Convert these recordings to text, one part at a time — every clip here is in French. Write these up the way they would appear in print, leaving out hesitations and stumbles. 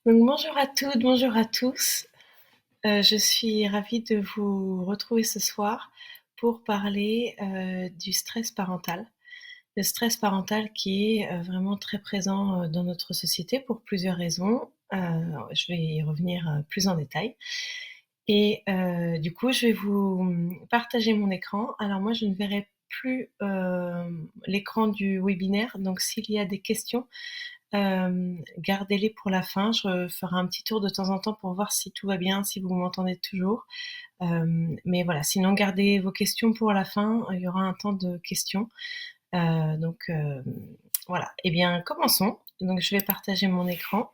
Donc bonjour à toutes, bonjour à tous. Je suis ravie de vous retrouver ce soir pour parler, du stress parental. Le stress parental qui est, vraiment très présent, dans notre société pour plusieurs raisons. Je vais y revenir, plus en détail et du coup, je vais vous, partager mon écran. Alors moi, je ne verrai plus, l'écran du webinaire, donc s'il y a des questions, gardez-les pour la fin. Je ferai un petit tour de temps en temps pour voir si tout va bien, si vous m'entendez toujours. Mais voilà, sinon gardez vos questions pour la fin, il y aura un temps de questions. Donc voilà. Eh bien, commençons. Donc je vais partager mon écran.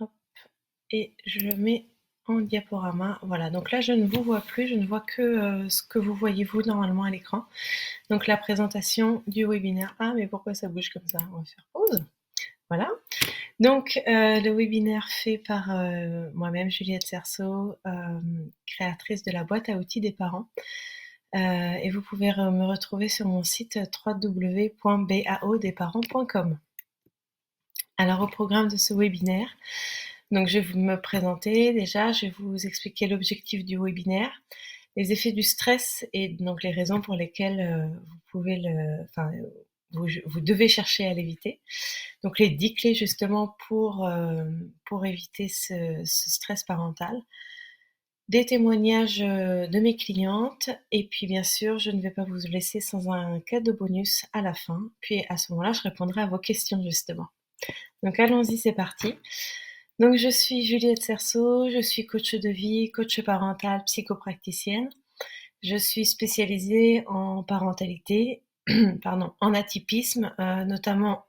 Hop et je mets en diaporama. Voilà, donc là je ne vous vois plus, je ne vois que, ce que vous voyez vous normalement à l'écran. Donc la présentation du webinaire. Ah mais pourquoi ça bouge comme ça? On va faire pause. Voilà. Donc, le webinaire fait par, moi-même Juliette Cerceau, créatrice de la boîte à outils des parents. Et vous pouvez me retrouver sur mon site www.baodesparents.com. Alors au programme de ce webinaire, donc je vais me présenter déjà, je vais vous expliquer l'objectif du webinaire, les effets du stress et donc les raisons pour lesquelles, vous pouvez vous devez chercher à l'éviter. Donc les 10 clés justement pour éviter ce stress parental. Des témoignages, de mes clientes et puis bien sûr, je ne vais pas vous laisser sans un cadeau bonus à la fin. Puis à ce moment-là, je répondrai à vos questions justement. Donc allons-y, c'est parti. Donc je suis Juliette Cerceau, je suis coach de vie, coach parental, psychopraticienne. Je suis spécialisée en parentalité, pardon, en atypisme, notamment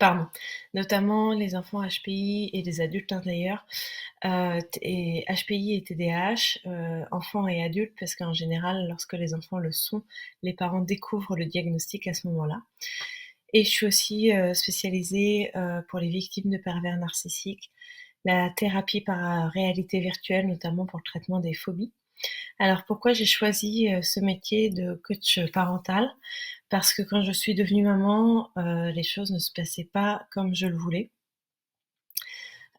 pardon, notamment les enfants HPI et les adultes, hein, d'ailleurs, et HPI et TDAH, enfants et adultes, parce qu'en général, lorsque les enfants le sont, les parents découvrent le diagnostic à ce moment-là. Et je suis aussi, spécialisée, pour les victimes de pervers narcissiques, la thérapie par réalité virtuelle, notamment pour le traitement des phobies. Alors pourquoi j'ai choisi, ce métier de coach parental? Parce que quand je suis devenue maman, les choses ne se passaient pas comme je le voulais.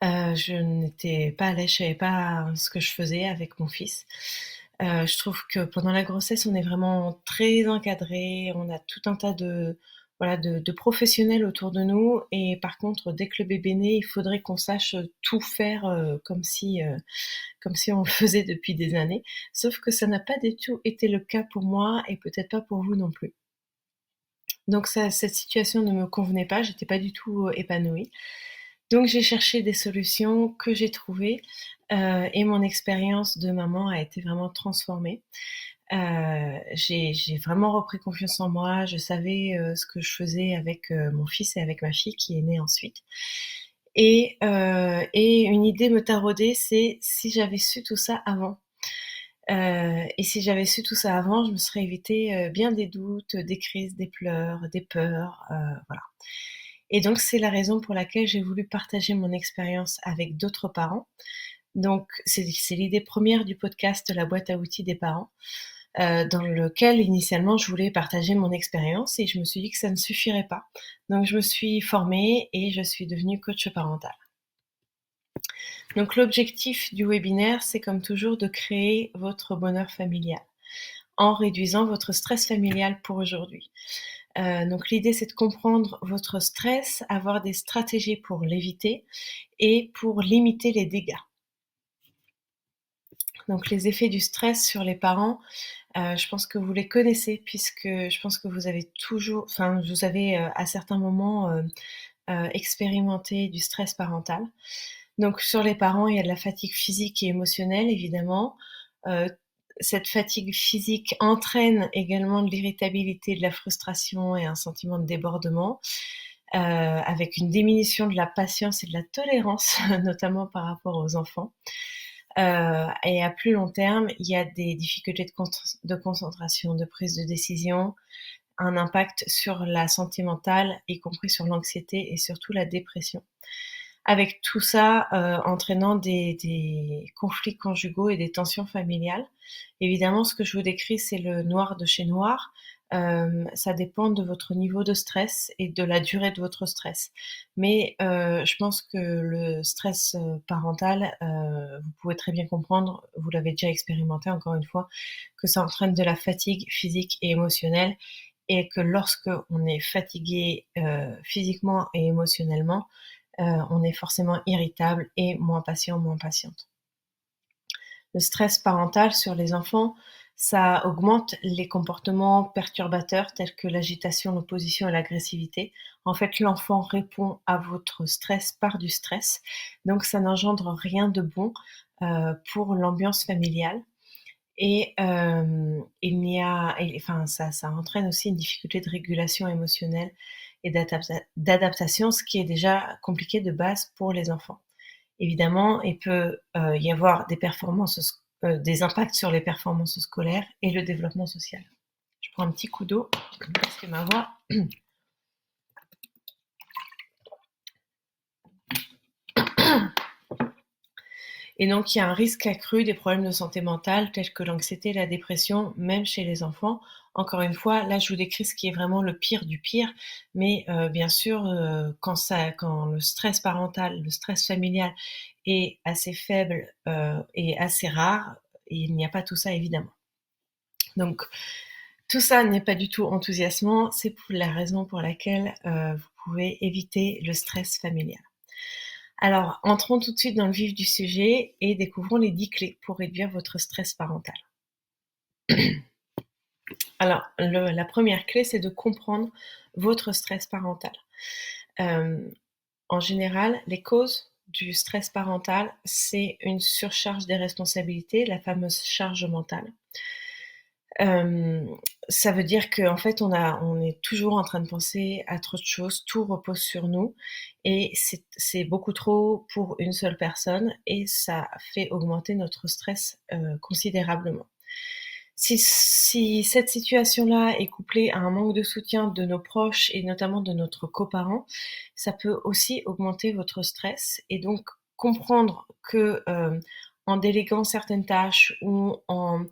Je n'étais pas à l'aise, je savais pas ce que je faisais avec mon fils. Je trouve que pendant la grossesse, on est vraiment très encadré, on a tout un tas de voilà, de professionnels autour de nous et par contre, dès que le bébé naît, il faudrait qu'on sache, tout faire, comme si on le faisait depuis des années. Sauf que ça n'a pas du tout été le cas pour moi et peut-être pas pour vous non plus. Donc ça cette situation ne me convenait pas, j'étais pas du tout, épanouie. Donc j'ai cherché des solutions que j'ai trouvées, et mon expérience de maman a été vraiment transformée. J'ai vraiment repris confiance en moi, je savais, ce que je faisais avec, mon fils et avec ma fille qui est née ensuite et une idée me taraudait, c'est si j'avais su tout ça avant. Et si j'avais su tout ça avant, je me serais évité, bien des doutes, des crises, des pleurs, des peurs, voilà. Et donc c'est la raison pour laquelle j'ai voulu partager mon expérience avec d'autres parents. Donc c'est l'idée première du podcast La boîte à outils des parents, dans lequel initialement je voulais partager mon expérience et je me suis dit que ça ne suffirait pas. Donc je me suis formée et je suis devenue coach parental. Donc l'objectif du webinaire, c'est comme toujours de créer votre bonheur familial en réduisant votre stress familial pour aujourd'hui. Donc l'idée, c'est de comprendre votre stress, avoir des stratégies pour l'éviter et pour limiter les dégâts. Donc les effets du stress sur les parents, je pense que vous les connaissez puisque je pense que vous avez vous avez, à certains moments, expérimenté du stress parental. Donc sur les parents, il y a de la fatigue physique et émotionnelle évidemment. Heu, Cette fatigue physique entraîne également de l'irritabilité, de la frustration et un sentiment de débordement, avec une diminution de la patience et de la tolérance, notamment par rapport aux enfants. Et à plus long terme, il y a des difficultés de concentration, de prise de décision, un impact sur la santé mentale, y compris sur l'anxiété et surtout la dépression. avec tout ça, entraînant des conflits conjugaux et des tensions familiales. Évidemment, ce que je vous décris, c'est le noir de chez noir. Ça dépend de votre niveau de stress et de la durée de votre stress. Mais, je pense que le stress, parental, vous pouvez très bien comprendre, vous l'avez déjà expérimenté encore une fois, que ça entraîne de la fatigue physique et émotionnelle et que lorsque on est fatigué, physiquement et émotionnellement, on est forcément irritable et moins patient, moins patiente. Le stress parental sur les enfants, ça augmente les comportements perturbateurs tels que l'agitation, l'opposition et l'agressivité. En fait, l'enfant répond à votre stress par du stress, donc ça n'engendre rien de bon, pour l'ambiance familiale et il n'y a et enfin ça entraîne aussi une difficulté de régulation émotionnelle et d'adaptation, ce qui est déjà compliqué de base pour les enfants. Évidemment, il peut, y avoir des impacts sur les performances scolaires et le développement social. Je prends un petit coup d'eau parce que ma voix et donc il y a un risque accru des problèmes de santé mentale tels que l'anxiété et la dépression, même chez les enfants. Encore une fois, là, je vous décris ce qui est vraiment le pire du pire, mais bien sûr, quand le stress parental, le stress familial est assez faible, et assez rare, il n'y a pas tout ça évidemment. Donc tout ça n'est pas du tout enthousiasmant, c'est pour la raison pour laquelle, vous pouvez éviter le stress familial. Alors, entrons tout de suite dans le vif du sujet et découvrons les 10 clés pour réduire votre stress parental. Alors, la première clé, c'est de comprendre votre stress parental. Hem, En général, les causes du stress parental, c'est une surcharge des responsabilités, la fameuse charge mentale. Hem, Ça veut dire qu'en fait, on est toujours en train de penser à trop de choses, tout repose sur nous et c'est beaucoup trop pour une seule personne et ça fait augmenter notre stress, considérablement. Si cette situation-là est couplée à un manque de soutien de nos proches et notamment de notre coparent, ça peut aussi augmenter votre stress et donc comprendre que, en déléguant certaines tâches ou en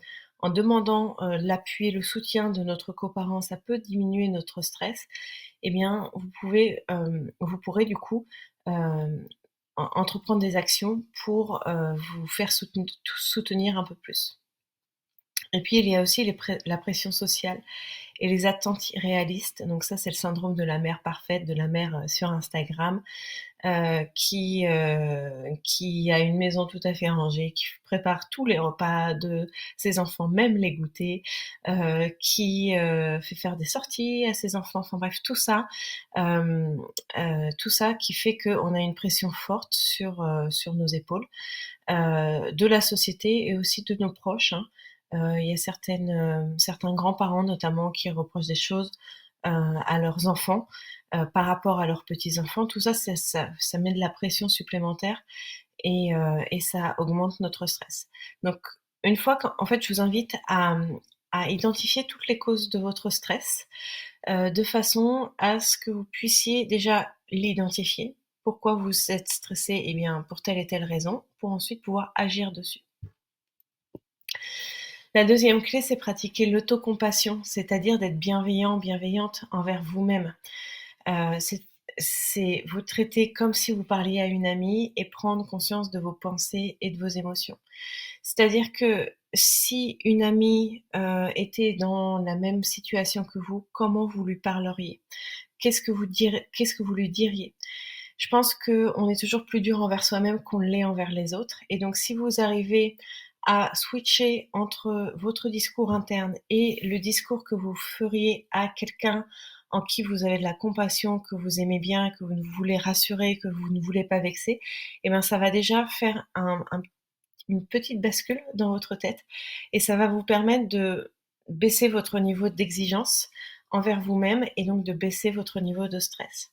demandant, l'appui et le soutien de notre coparent, ça peut diminuer notre stress, eh bien vous pourrez du coup, hem, entreprendre des actions pour, vous faire soutenir un peu plus. Et puis il y a aussi la pression sociale et les attentes irréalistes. Donc ça, c'est le syndrome de la mère parfaite, de la mère, sur Instagram, qui a une maison tout à fait rangée, qui prépare tous les repas de ses enfants, même les goûters, qui, fait faire des sorties à ses enfants. Enfin bref, hem, tout ça qui fait qu'on a une pression forte sur nos épaules, de la société et aussi de nos proches, hein. Il y a certains grands-parents notamment qui reprochent des choses, à leurs enfants, par rapport à leurs petits-enfants. Tout ça, ça met de la pression supplémentaire et ça augmente notre stress. Donc une fois qu'en fait, je vous invite à identifier toutes les causes de votre stress, de façon à ce que vous puissiez déjà l'identifier. Pourquoi vous êtes stressé? Eh bien, pour telle et telle raison, pour ensuite pouvoir agir dessus. La deuxième clé, c'est pratiquer l'autocompassion, c'est-à-dire d'être bienveillant, bienveillante envers vous-même. C'est vous traiter comme si vous parliez à une amie et prendre conscience de vos pensées et de vos émotions. C'est-à-dire que si une amie, était dans la même situation que vous, comment vous lui parleriez? Qu'est-ce que vous lui diriez? Je pense qu'on est toujours plus dur envers soi-même qu'on l'est envers les autres et donc si vous arrivez à switcher entre votre discours interne et le discours que vous feriez à quelqu'un en qui vous avez de la compassion, que vous aimez bien, que vous voulez rassurer, que vous ne voulez pas vexer, et ben ça va déjà faire une petite bascule dans votre tête et ça va vous permettre de baisser votre niveau d'exigence envers vous-même et donc de baisser votre niveau de stress.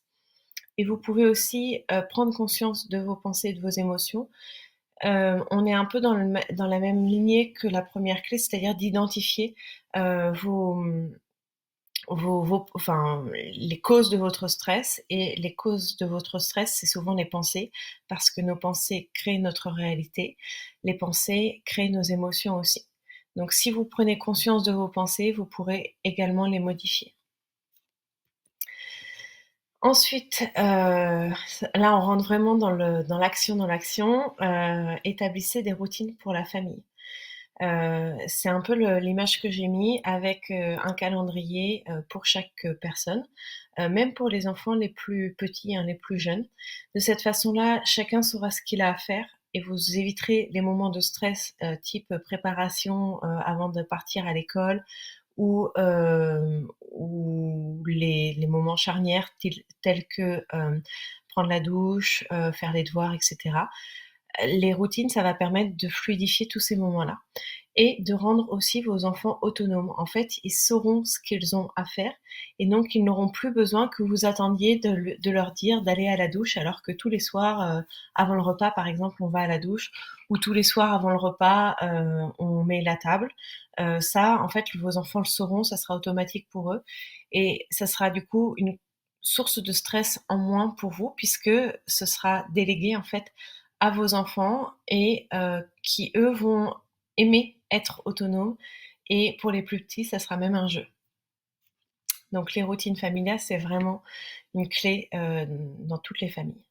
Et vous pouvez aussi, prendre conscience de vos pensées et de vos émotions. On est un peu dans la même lignée que la première clé, c'est-à-dire d'identifier, vos, les causes de votre stress. Et les causes de votre stress, c'est souvent les pensées, parce que nos pensées créent notre réalité. Les pensées créent nos émotions aussi. Donc si vous prenez conscience de vos pensées, vous pourrez également les modifier. Ensuite, là on rentre vraiment dans l'action. Établissez des routines pour la famille. C'est un peu l'image que j'ai mis avec un calendrier pour chaque personne, même pour les enfants les plus petits, hein, les plus jeunes. De cette façon-là, chacun saura ce qu'il a à faire et vous éviterez les moments de stress type préparation avant de partir à l'école ou les moments charnières tels que prendre la douche, faire les devoirs, etc. Les routines, ça va permettre de fluidifier tous ces moments-là et de rendre aussi vos enfants autonomes. En fait, ils sauront ce qu'ils ont à faire et donc ils n'auront plus besoin que vous attendiez de leur dire d'aller à la douche, alors que tous les soirs, avant le repas, par exemple, on va à la douche, ou tous les soirs avant le repas, on met la table. Ça, en fait, vos enfants le sauront, ça sera automatique pour eux et ça sera du coup une source de stress en moins pour vous, puisque ce sera délégué en fait à vos enfants et qui eux vont aimer être autonomes, et pour les plus petits, ça sera même un jeu. Donc les routines familiales, c'est vraiment une clé dans toutes les familles.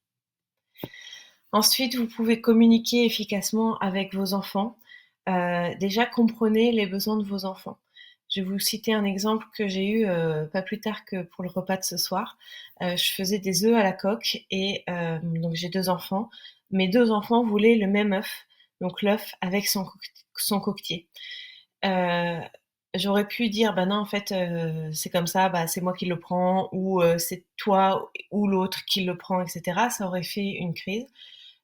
Ensuite, vous pouvez communiquer efficacement avec vos enfants. Déjà, comprenez les besoins de vos enfants. Je vais vous citer un exemple que j'ai eu pas plus tard que pour le repas de ce soir. Je faisais des œufs à la coque et donc j'ai 2 enfants. Mes 2 enfants voulaient le même œuf, donc l'œuf avec son coquetier. Heu, J'aurais pu dire: «Bah non, en fait, c'est comme ça, bah, c'est moi qui le prends» ou «C'est toi ou l'autre qui le prend» et cetera. Ça aurait fait une crise.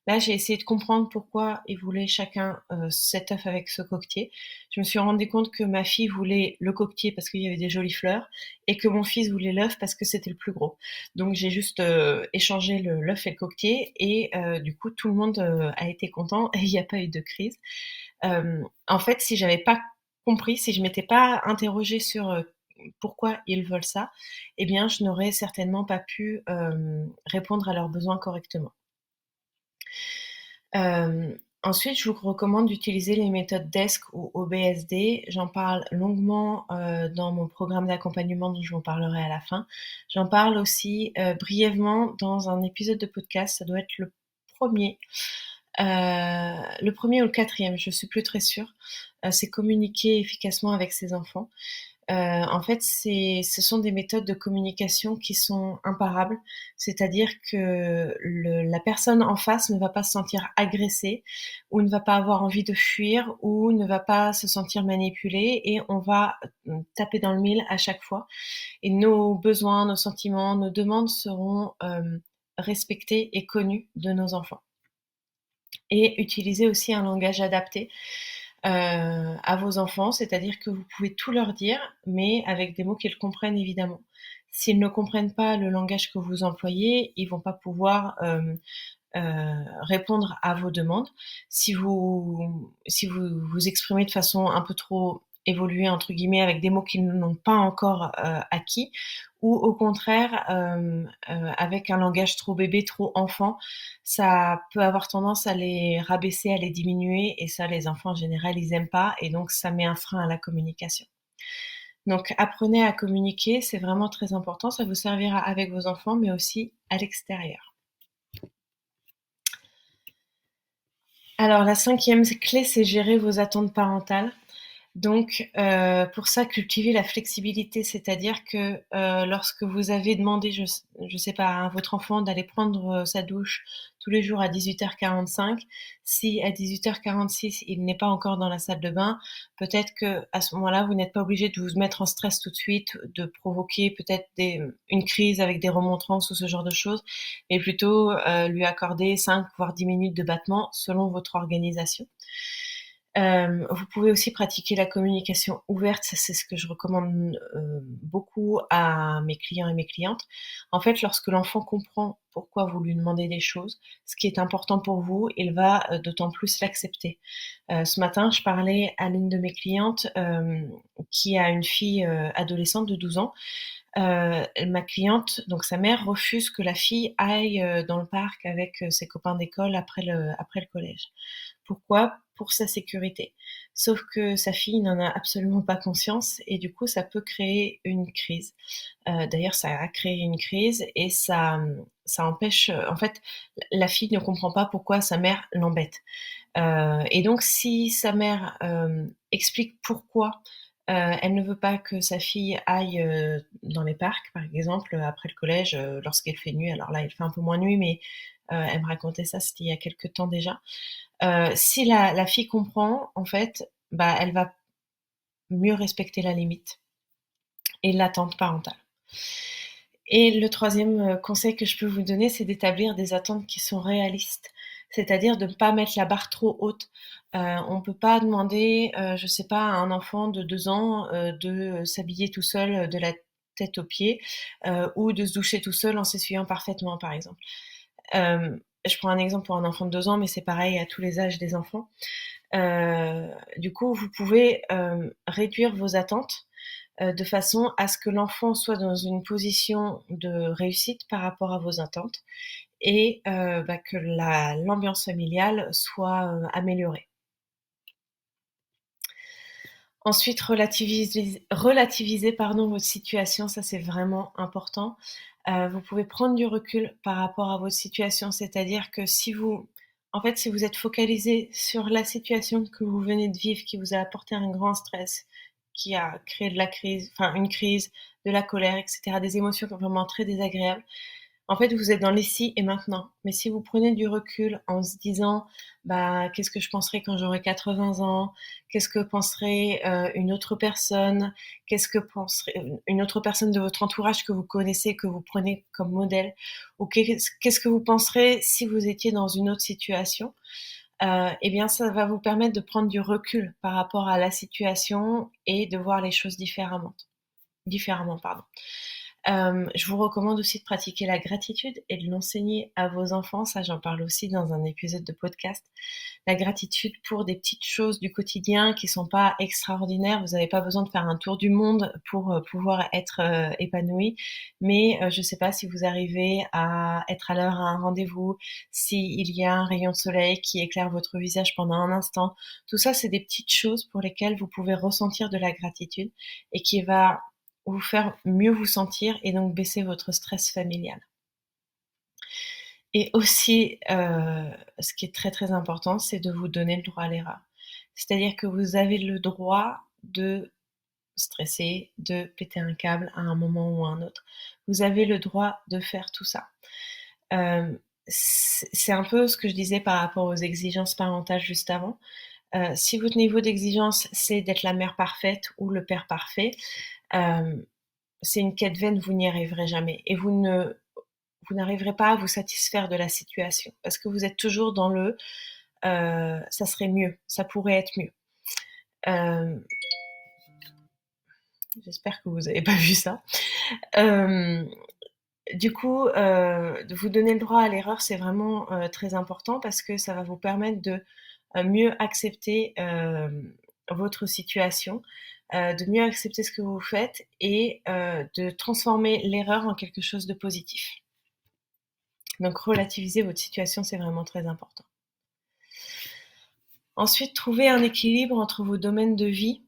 Là, j'ai essayé de comprendre pourquoi ils voulaient chacun, cet œuf avec ce coquetier. Je me suis rendu compte que ma fille voulait le coquetier parce qu'il y avait des jolies fleurs et que mon fils voulait l'œuf parce que c'était le plus gros. Donc j'ai juste, échangé l'œuf et le coquetier et du coup tout le monde, a été content et il y a pas eu de crise. En fait, si j'avais pas compris, si je m'étais pas interrogée sur, pourquoi ils veulent ça, eh bien je n'aurais certainement pas pu, répondre à leurs besoins correctement. Ensuite, je vous recommande d'utiliser les méthodes DESC ou OBSD. J'en parle longuement, dans mon programme d'accompagnement dont je vous parlerai à la fin. J'en parle aussi, brièvement dans un épisode de podcast, ça doit être le premier ou le quatrième, je suis plus très sûre. C'est communiquer efficacement avec ses enfants. En fait, ce sont des méthodes de communication qui sont imparables. C'est-à-dire que la personne en face ne va pas se sentir agressée ou ne va pas avoir envie de fuir ou ne va pas se sentir manipulée, et on va taper dans le mille à chaque fois. Et nos besoins, nos sentiments, nos demandes seront respectés et connus de nos enfants. Et utiliser aussi un langage adapté à vos enfants, c'est-à-dire que vous pouvez tout leur dire, mais avec des mots qu'ils comprennent évidemment. S'ils ne comprennent pas le langage que vous employez, ils vont pas pouvoir répondre à vos demandes. Si vous vous exprimez de façon un peu trop évoluée entre guillemets, avec des mots qu'ils n'ont pas encore acquis, ou au contraire avec un langage trop bébé, trop enfant, ça peut avoir tendance à les rabaisser, à les diminuer, et ça, les enfants en général, ils aiment pas, et donc ça met un frein à la communication. Donc apprenez à communiquer, c'est vraiment très important, ça vous servira avec vos enfants, mais aussi à l'extérieur. Alors la 5e clé, c'est gérer vos attentes parentales. Donc pour ça, cultivez la flexibilité, c'est-à-dire que, lorsque vous avez demandé, je sais pas, à votre enfant d'aller prendre, sa douche tous les jours à 18h45, si à 18h46 il n'est pas encore dans la salle de bain, peut-être qu'à ce moment-là, vous n'êtes pas obligé de vous mettre en stress tout de suite, de provoquer peut-être une crise avec des remontrances ou ce genre de choses, mais plutôt, lui accorder 5 voire 10 minutes de battement selon votre organisation. Vous pouvez aussi pratiquer la communication ouverte, ça c'est ce que je recommande, beaucoup à mes clients et mes clientes. En fait, lorsque l'enfant comprend pourquoi vous lui demandez des choses, ce qui est important pour vous, il va, d'autant plus l'accepter. Ce matin, je parlais à l'une de mes clientes, qui a une fille, adolescente de 12 ans. Ma cliente, donc sa mère, refuse que la fille aille, dans le parc avec, ses copains d'école après le collège. Pourquoi? Pour sa sécurité. Sauf que sa fille n'en a absolument pas conscience et du coup, ça peut créer une crise. D'ailleurs, ça a créé une crise et ça empêche, en fait, la fille ne comprend pas pourquoi sa mère l'embête. Et donc si sa mère, explique pourquoi, elle ne veut pas que sa fille aille, dans les parcs, par exemple, après le collège, lorsqu'il fait nuit. Alors là, il fait un peu moins nuit, mais, elle me racontait ça, c'était il y a quelque temps déjà. Si la fille comprend, en fait, bah, elle va mieux respecter la limite et l'attente parentale. Et le troisième conseil que je peux vous donner, c'est d'établir des attentes qui sont réalistes. C'est-à-dire de ne pas mettre la barre trop haute. On ne peut pas demander, je sais pas, à un enfant de 2 ans, de s'habiller tout seul, de la tête aux pieds, ou de se doucher tout seul en s'essuyant parfaitement, par exemple. Je prends un exemple pour un enfant de 2 ans, mais c'est pareil à tous les âges des enfants. Du coup, vous pouvez, réduire vos attentes de façon à ce que l'enfant soit dans une position de réussite par rapport à vos attentes et bah, que l'ambiance familiale soit améliorée. Ensuite, relativiser pardon, votre situation, ça c'est vraiment important. Vous pouvez prendre du recul par rapport à votre situation, c'est-à-dire que en fait, si vous êtes focalisé sur la situation que vous venez de vivre, qui vous a apporté un grand stress, qui a créé de la crise, enfin une crise, de la colère, etc., des émotions vraiment très désagréables, en fait, vous êtes dans l'ici et maintenant. Mais si vous prenez du recul en se disant, bah, qu'est-ce que je penserai quand j'aurai 80 ans? Qu'est-ce que penserait une autre personne? Qu'est-ce que penserait une autre personne de votre entourage que vous connaissez, que vous prenez comme modèle? Ou qu'est-ce que vous penserez si vous étiez dans une autre situation? Eh bien, ça va vous permettre de prendre du recul par rapport à la situation et de voir les choses différemment, pardon. Je vous recommande aussi de pratiquer la gratitude et de l'enseigner à vos enfants. Ça, j'en parle aussi dans un épisode de podcast. La gratitude pour des petites choses du quotidien qui sont pas extraordinaires. Vous n'avez pas besoin de faire un tour du monde pour pouvoir être épanoui. Mais je ne sais pas si vous arrivez à être à l'heure à un rendez-vous, s'il y a un rayon de soleil qui éclaire votre visage pendant un instant. Tout ça, c'est des petites choses pour lesquelles vous pouvez ressentir de la gratitude et qui va vous faire mieux vous sentir et donc baisser votre stress familial. Et aussi, ce qui est très, très important, c'est de vous donner le droit à l'erreur. C'est-à-dire que vous avez le droit de stresser, de péter un câble à un moment ou à un autre. Vous avez le droit de faire tout ça. C'est un peu ce que je disais par rapport aux exigences parentales juste avant. Si votre niveau d'exigence, c'est d'être la mère parfaite ou le père parfait, c'est une quête vaine, vous n'y arriverez jamais et vous n'arriverez pas à vous satisfaire de la situation parce que vous êtes toujours dans ça serait mieux, ça pourrait être mieux. Euh, J'espère que vous n'avez pas vu ça. Euh, du coup, de vous donner le droit à l'erreur, c'est vraiment très important parce que ça va vous permettre de mieux accepter votre situation, de mieux accepter ce que vous faites et de transformer l'erreur en quelque chose de positif. Donc relativiser votre situation, c'est vraiment très important. Ensuite, trouver un équilibre entre vos domaines de vie.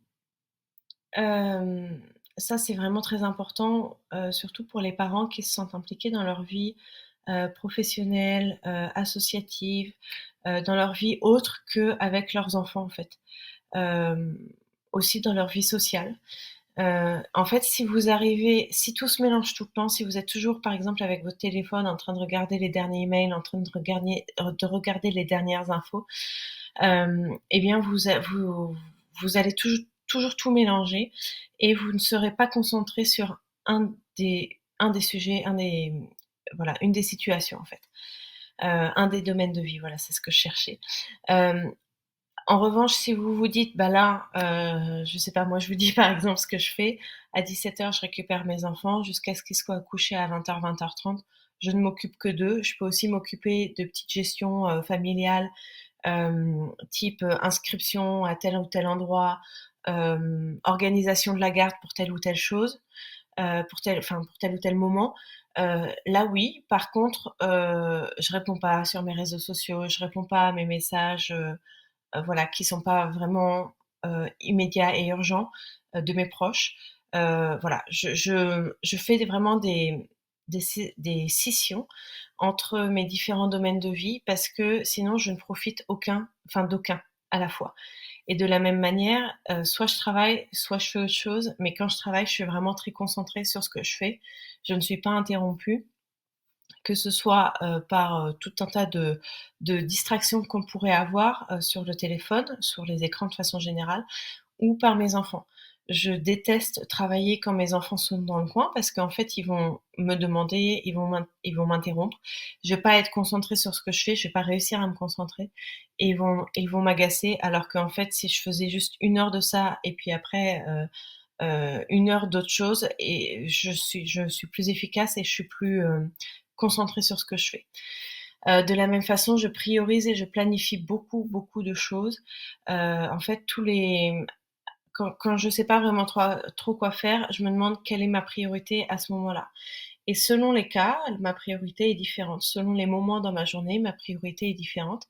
Ça, c'est vraiment très important, surtout pour les parents qui se sentent impliqués dans leur vie professionnelle, associative, dans leur vie autre qu'avec leurs enfants, en fait. Euh, Aussi dans leur vie sociale. En fait, si tout se mélange tout le temps, si vous êtes toujours, par exemple, avec votre téléphone en train de regarder les derniers emails, en train de regarder les dernières infos, eh bien, vous allez toujours tout mélanger et vous ne serez pas concentré sur un des sujets, voilà, une des situations, en fait. Un des domaines de vie, voilà, c'est ce que je cherchais. Euh, En revanche, si vous vous dites: «Bah, là, je sais pas, moi, je vous dis, par exemple, ce que je fais. À 17h, je récupère mes enfants jusqu'à ce qu'ils soient couchés à 20h-20h30. Je ne m'occupe que d'eux. Je peux aussi m'occuper de petites gestions, familiales, type, inscription à tel ou tel endroit, organisation de la garde pour telle ou telle chose, pour tel ou tel moment. Là, oui. Par contre, je réponds pas sur mes réseaux sociaux, je réponds pas à mes messages, voilà, qui sont pas vraiment, immédiats et urgents, de mes proches. Voilà, je fais vraiment des scissions entre mes différents domaines de vie parce que sinon je ne profite d'aucun à la fois. Et de la même manière, soit je travaille, soit je fais autre chose, mais quand je travaille, je suis vraiment très concentrée sur ce que je fais. Je ne suis pas interrompue, que ce soit, par, tout un tas de distractions qu'on pourrait avoir, sur le téléphone, sur les écrans de façon générale, ou par mes enfants. Je déteste travailler quand mes enfants sont dans le coin parce qu'en fait, ils vont me demander, ils vont m'interrompre. Je vais pas être concentrée sur ce que je fais, je vais pas réussir à me concentrer et ils vont m'agacer alors qu'en fait, si je faisais juste 1 heure de ça et puis après, 1 heure d'autre chose et je suis plus efficace et je suis plus, concentrée sur ce que je fais. De la même façon, je priorise et je planifie beaucoup, beaucoup de choses. En fait, quand je sais pas vraiment trop quoi faire, je me demande quelle est ma priorité à ce moment-là. Et selon les cas, ma priorité est différente. Selon les moments dans ma journée, ma priorité est différente.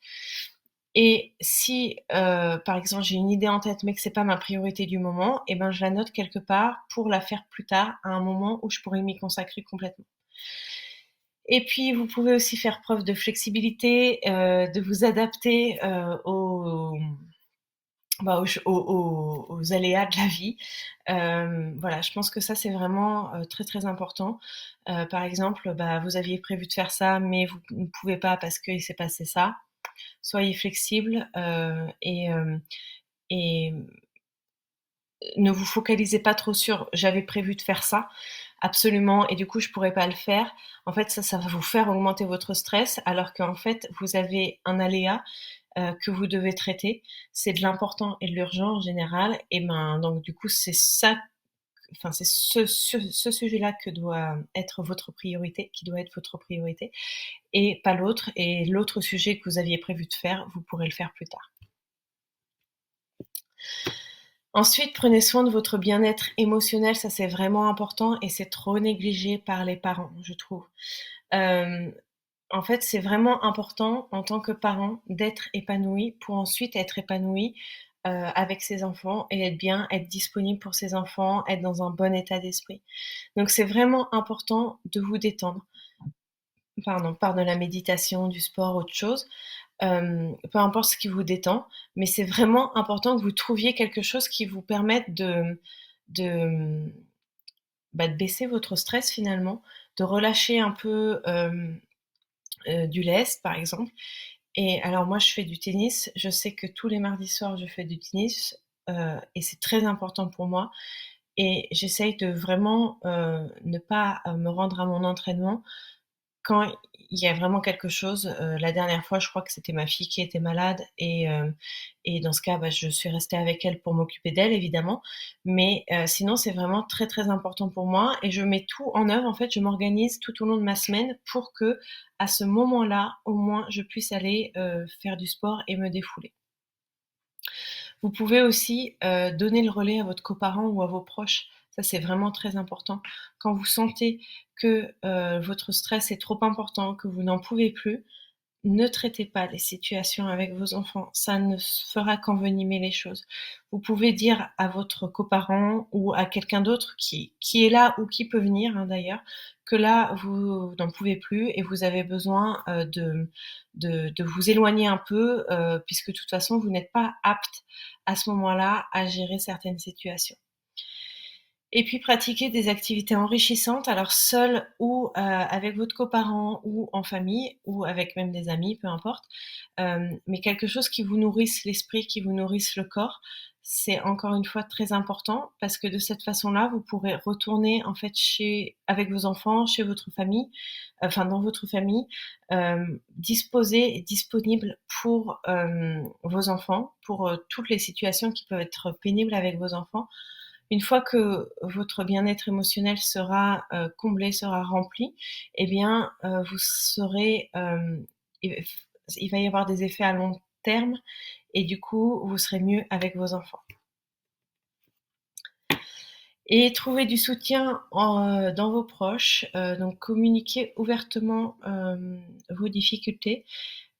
Et si, par exemple, j'ai une idée en tête, mais que c'est pas ma priorité du moment, et ben, je la note quelque part pour la faire plus tard, à un moment où je pourrais m'y consacrer complètement. Et puis, vous pouvez aussi faire preuve de flexibilité, de vous adapter, aux aléas de la vie. Voilà, je pense que ça, c'est vraiment, très, très important. Par exemple, bah, vous aviez prévu de faire ça, mais vous ne pouvez pas parce qu'il s'est passé ça. Soyez flexible, et ne vous focalisez pas trop sur «j'avais prévu de faire ça, absolument et du coup je pourrais pas le faire». En fait, ça va vous faire augmenter votre stress alors qu'en fait, vous avez un aléa, que vous devez traiter. C'est de l'important et de l'urgent en général et ben, donc du coup, c'est ça, enfin, c'est ce sujet-là que doit être votre priorité, qui doit être votre priorité et pas l'autre et l'autre sujet que vous aviez prévu de faire, vous pourrez le faire plus tard. Ensuite, prenez soin de votre bien-être émotionnel, ça c'est vraiment important et c'est trop négligé par les parents, je trouve. Hem, En fait, c'est vraiment important en tant que parent d'être épanoui pour ensuite être épanoui, avec ses enfants et être bien, être disponible pour ses enfants, être dans un bon état d'esprit. Donc c'est vraiment important de vous détendre. Pardon, par de la méditation, du sport, autre chose, peu importe ce qui vous détend, mais c'est vraiment important que vous trouviez quelque chose qui vous permette de, mmh, de baisser votre stress finalement, de relâcher un peu, du lest par exemple. Et alors moi je fais du tennis, je sais que tous les mardis soirs je fais du tennis, et c'est très important pour moi et j'essaye de vraiment, ne pas, me rendre à mon entraînement quand il y a vraiment quelque chose. La dernière fois, je crois que c'était ma fille qui était malade et dans ce cas, bah, je suis restée avec elle pour m'occuper d'elle évidemment. Mais sinon, c'est vraiment très, très important pour moi et je mets tout en œuvre. En fait, je m'organise tout au long de ma semaine pour que, à ce moment-là, au moins, je puisse aller, faire du sport et me défouler. Vous pouvez aussi, donner le relais à votre coparent ou à vos proches. Ça, c'est vraiment très important. Quand vous sentez que, votre stress est trop important, que vous n'en pouvez plus, ne traitez pas les situations avec vos enfants, ça ne fera qu'envenimer les choses. Vous pouvez dire à votre coparent ou à quelqu'un d'autre qui est là ou qui peut venir, hein, d'ailleurs, que là, vous n'en pouvez plus et vous avez besoin, de vous éloigner un peu, puisque de toute façon, vous n'êtes pas apte à ce moment-là à gérer certaines situations. Et puis pratiquer des activités enrichissantes, alors seul ou, avec votre coparent ou en famille ou avec même des amis, peu importe. Mais quelque chose qui vous nourrisse l'esprit, qui vous nourrisse le corps, c'est encore une fois très important parce que de cette façon-là, vous pourrez retourner en fait avec vos enfants, chez votre famille, enfin dans votre famille, disposé et disponible pour vos enfants, pour toutes les situations qui peuvent être pénibles avec vos enfants. Une fois que votre bien-être émotionnel sera comblé, sera rempli, eh bien, vous serez, il va y avoir des effets à long terme et du coup, vous serez mieux avec vos enfants. Et trouver du soutien dans vos proches, donc communiquer ouvertement vos difficultés,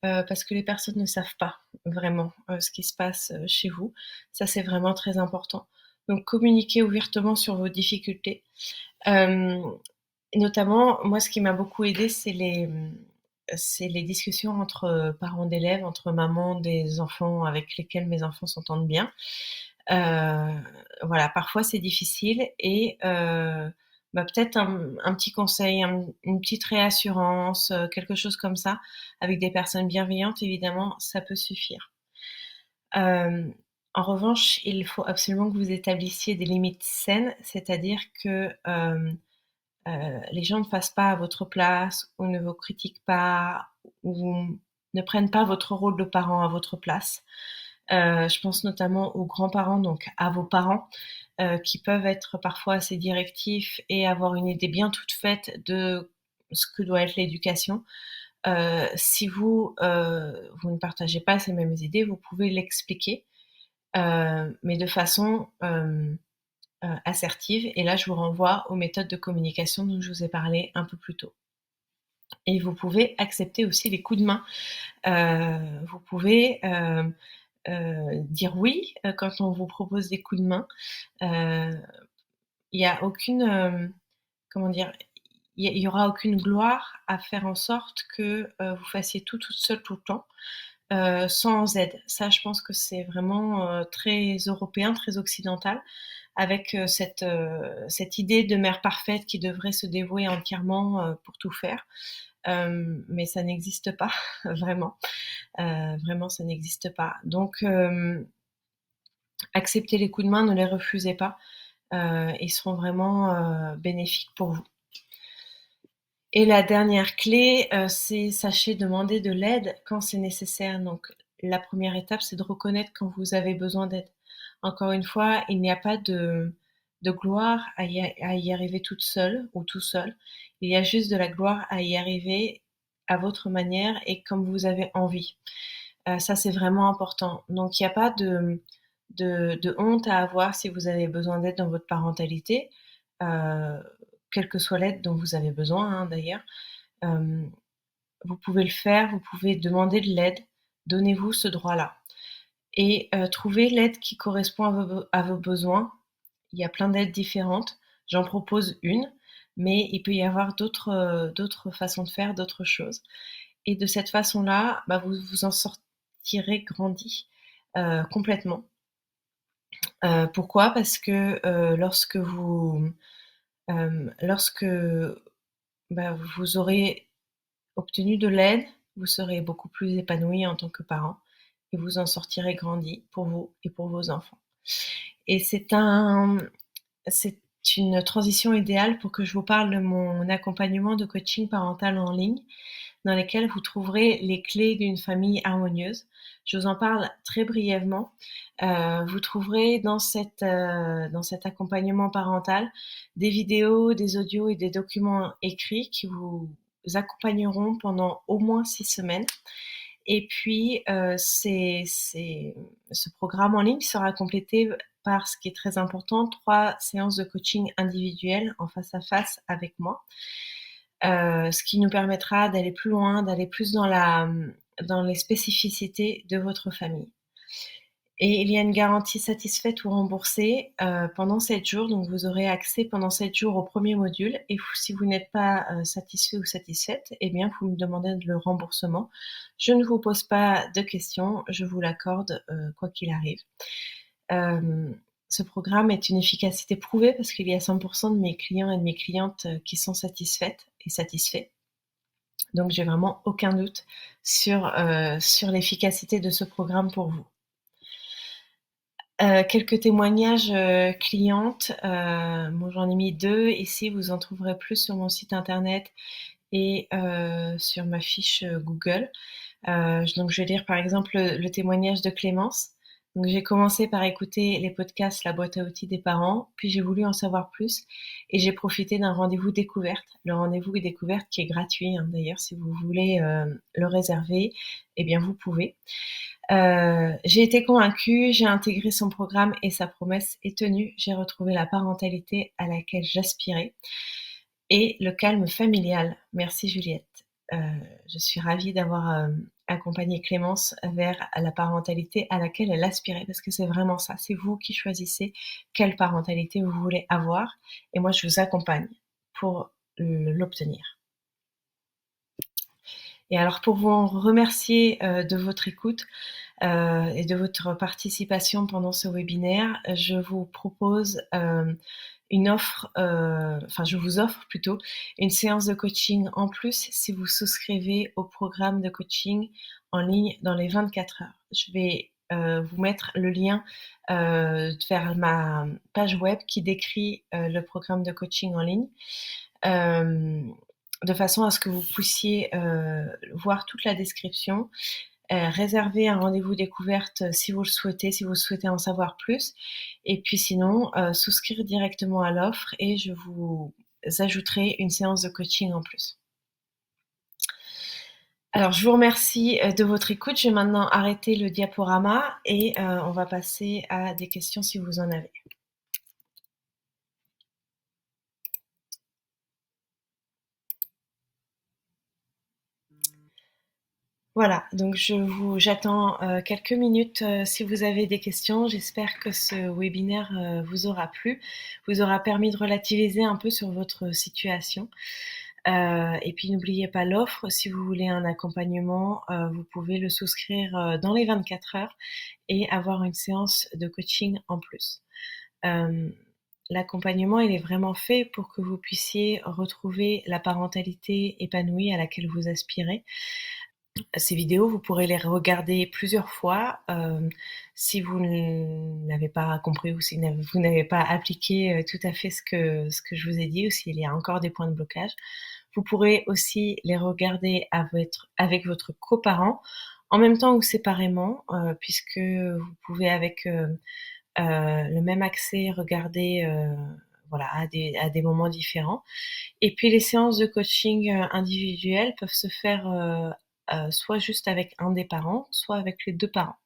parce que les personnes ne savent pas vraiment ce qui se passe chez vous. Ça, c'est vraiment très important. Donc communiquer ouvertement sur vos difficultés. Notamment, moi, ce qui m'a beaucoup aidé, c'est les discussions entre parents d'élèves, entre mamans des enfants avec lesquels mes enfants s'entendent bien. Voilà, parfois c'est difficile et peut-être un petit conseil, une petite réassurance, quelque chose comme ça, avec des personnes bienveillantes, évidemment, ça peut suffire. En revanche, il faut absolument que vous établissiez des limites saines, c'est-à-dire que les gens ne fassent pas à votre place ou ne vous critiquent pas ou ne prennent pas votre rôle de parent à votre place. Je pense notamment aux grands-parents, donc à vos parents, qui peuvent être parfois assez directifs et avoir une idée bien toute faite de ce que doit être l'éducation. Si vous ne partagez pas ces mêmes idées, vous pouvez l'expliquer, mais de façon assertive. Et là, je vous renvoie aux méthodes de communication dont je vous ai parlé un peu plus tôt. Et vous pouvez accepter aussi les coups de main. Vous pouvez dire oui quand on vous propose des coups de main. Il y a aucune, comment dire, il y aura aucune gloire à faire en sorte que vous fassiez tout toute seule tout le temps, sans aide. Ça, je pense que c'est vraiment très européen, très occidental, avec cette idée de mère parfaite qui devrait se dévouer entièrement pour tout faire. Mais ça n'existe pas, vraiment. Vraiment, ça n'existe pas. Donc, acceptez les coups de main, ne les refusez pas. Ils seront vraiment bénéfiques pour vous. Et la dernière clé, c'est sachez demander de l'aide quand c'est nécessaire. Donc, la première étape, c'est de reconnaître quand vous avez besoin d'aide. Encore une fois, il n'y a pas de gloire à y arriver toute seule ou tout seul. Il y a juste de la gloire à y arriver à votre manière et comme vous avez envie. Ça, c'est vraiment important. Donc, il n'y a pas de honte à avoir si vous avez besoin d'aide dans votre parentalité, quelle que soit l'aide dont vous avez besoin, hein, d'ailleurs. Vous pouvez le faire, vous pouvez demander de l'aide. Donnez-vous ce droit-là. Et trouvez l'aide qui correspond à vos besoins. Il y a plein d'aides différentes. J'en propose une, mais il peut y avoir d'autres façons de faire, d'autres choses. Et de cette façon-là, vous vous en sortirez grandi complètement. Pourquoi? Parce que lorsque vous aurez obtenu de l'aide, vous serez beaucoup plus épanoui en tant que parent et vous en sortirez grandi pour vous et pour vos enfants. Et c'est une transition idéale pour que je vous parle de mon accompagnement de coaching parental en ligne, dans lesquels vous trouverez les clés d'une famille harmonieuse. Je vous en parle très brièvement. Vous trouverez dans cet accompagnement parental des vidéos, des audios et des documents écrits qui vous accompagneront pendant au moins 6 semaines. Et puis, ce programme en ligne sera complété par, ce qui est très important, 3 séances de coaching individuelles en face à face avec moi. Ce qui nous permettra d'aller plus loin, d'aller plus dans les spécificités de votre famille. Et il y a une garantie satisfaite ou remboursée pendant 7 jours. Donc, vous aurez accès pendant 7 jours au premier module. Et si vous n'êtes pas satisfait ou satisfaite, eh bien, vous me demandez le remboursement. Je ne vous pose pas de questions. Je vous l'accorde quoi qu'il arrive. Ce programme est une efficacité prouvée parce qu'il y a 100% de mes clients et de mes clientes qui sont satisfaites et satisfaits. Donc, j'ai vraiment aucun doute sur l'efficacité de ce programme pour vous. Quelques témoignages, clientes, moi j'en ai mis 2 ici, vous en trouverez plus sur mon site internet et sur ma fiche, Google. Donc je vais lire par exemple le témoignage de Clémence. Donc j'ai commencé par écouter les podcasts La boîte à outils des parents, puis j'ai voulu en savoir plus et j'ai profité d'un rendez-vous découverte. Le rendez-vous découverte qui est gratuit, hein, d'ailleurs si vous voulez, le réserver, eh bien vous pouvez. J'ai été convaincue, j'ai intégré son programme et sa promesse est tenue. J'ai retrouvé la parentalité à laquelle j'aspirais et le calme familial. Merci Juliette. Heu, je suis ravie d'avoir, accompagné Clémence vers la parentalité à laquelle elle aspirait parce que c'est vraiment ça, c'est vous qui choisissez quelle parentalité vous voulez avoir et moi je vous accompagne pour l'obtenir. Et alors pour vous remercier, de votre écoute, et de votre participation pendant ce webinaire, je vous propose, une offre, enfin je vous offre plutôt une séance de coaching en plus si vous souscrivez au programme de coaching en ligne dans les 24 heures. Je vais, vous mettre le lien, vers ma page web qui décrit, le programme de coaching en ligne, hem, de façon à ce que vous puissiez, voir toute la description, réserver un rendez-vous découverte si vous le souhaitez, si vous souhaitez en savoir plus et puis sinon, souscrire directement à l'offre et je vous ajouterai une séance de coaching en plus. Alors je vous remercie, de votre écoute. Je vais maintenant arrêter le diaporama et on va passer à des questions si vous en avez. Voilà, donc j'attends, quelques minutes, si vous avez des questions. J'espère que ce webinaire, vous aura plu, vous aura permis de relativiser un peu sur votre situation. Et puis n'oubliez pas l'offre, si vous voulez un accompagnement, vous pouvez le souscrire, dans les 24 heures et avoir une séance de coaching en plus. Hem, L'accompagnement, il est vraiment fait pour que vous puissiez retrouver la parentalité épanouie à laquelle vous aspirez. Ces vidéos, vous pourrez les regarder plusieurs fois, si vous n'avez pas compris ou si vous n'avez pas appliqué, tout à fait ce que je vous ai dit ou s'il y a encore des points de blocage. Vous pourrez aussi les regarder avec votre coparent, en même temps ou séparément, puisque vous pouvez avec, le même accès regarder, voilà, à des moments différents. Et puis les séances de coaching, individuelles peuvent se faire, soit juste avec un des parents, soit avec les 2 parents.